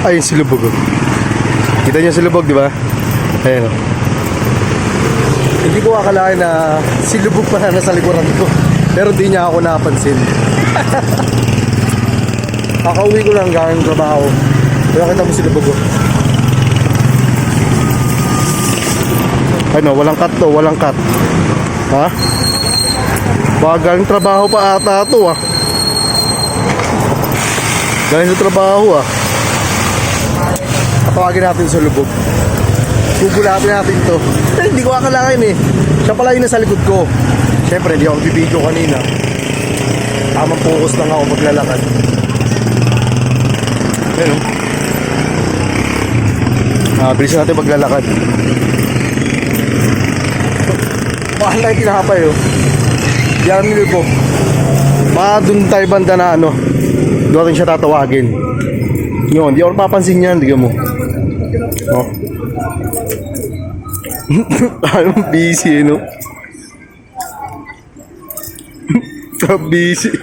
Ayun si Lubog. Oh. Kita niyo si Lubog, di ba? Ayan oh. Hindi ko akalain na si Lubog pala nasa likuran ko. Pero di niya ako napansin. Kakauwi ko lang galing trabaho. Kaya kita mo si Lubog. Oh. Ano, walang cut to, walang cut. Ha? Bagang trabaho pa ata to ah. Galing sa trabaho ah. Tatawagin natin sa Lubog. Gugulatin natin to. Hindi ko akalain eh. Siya pala yung nasa likod ko. Siyempre, di ako bibidyo kanina. Tamang focus lang ako maglalakad. Pero bilis natin maglalakad. Mahal na yung kinahapay oh. Diyan nilo po. Dun tayo banda na ano. Doon natin siya tatawagin. Yun, di ako papansin yan. Tignan mo. Oh. Anong busy, no? Busy.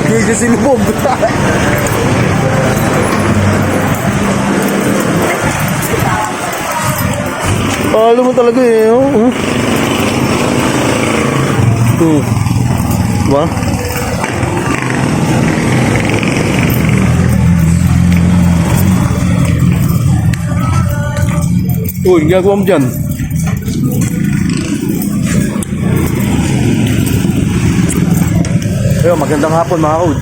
Busy si Lubog. Alam mo talaga eh, oh. Diba? Uy, gagawa mo dyan. Ayun, magandang hapon mga kaud.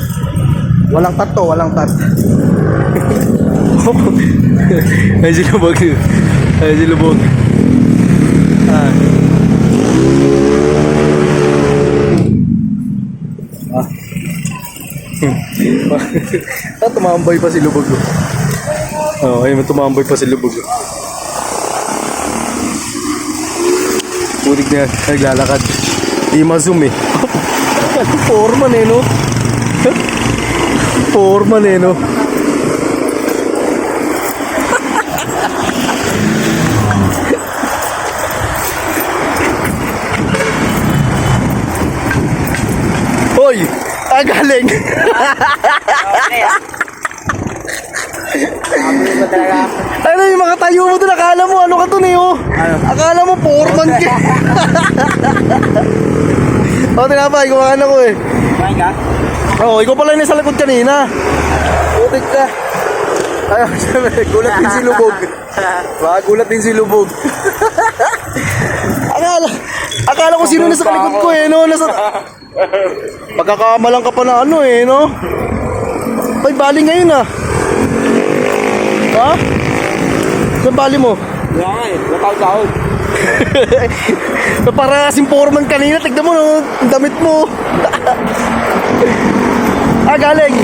Walang cut to, walang cut. Ay si Lubog. Ay si Lubog. Tumambay pa si Lubog. Oh, ayun, tumambay pa si Lubog. Putik na naglalakad. Di ma-zoom eh. Foreman eh no. Foreman eh no. Hoy! Galing! Ano yung mga tayo mo doon? Akala mo ano ka to Neo? Akala mo foreman ka. O tinapay, kumakan ako eh. Kumain ka? Oo, ikaw pala yung nasa likod kanina. Putik ka. Ay, gulat din si Lubog. Gulat din si Lubog. Akala ko sino nasa likod ko eh, no? Pagkakamalang ka pa na ano eh, no? Ay, bali ngayon ah. Ha? Saan bali mo? Wala nga eh, lakaw-kaw. Para kasing foreman kanina, tignan mo no, damit mo. Galing.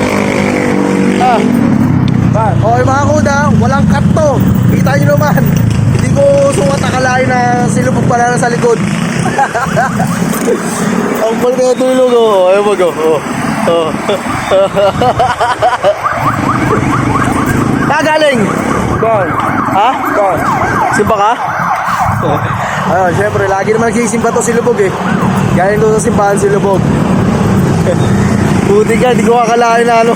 Okay mga kuda, walang cut to. Kita nyo naman. Hindi ko sukat akalain na si Lubog pala na sa likod. Ang balik na tulog oh. Ayaw mag oh. Galing. Gone. Ha? Gone. Simba ka? Ayun, syempre, lagi naman nagsisimba to si Lubog eh. Galing to sa simbahan si Lubog. Buti ka, hindi ko akalain na ano.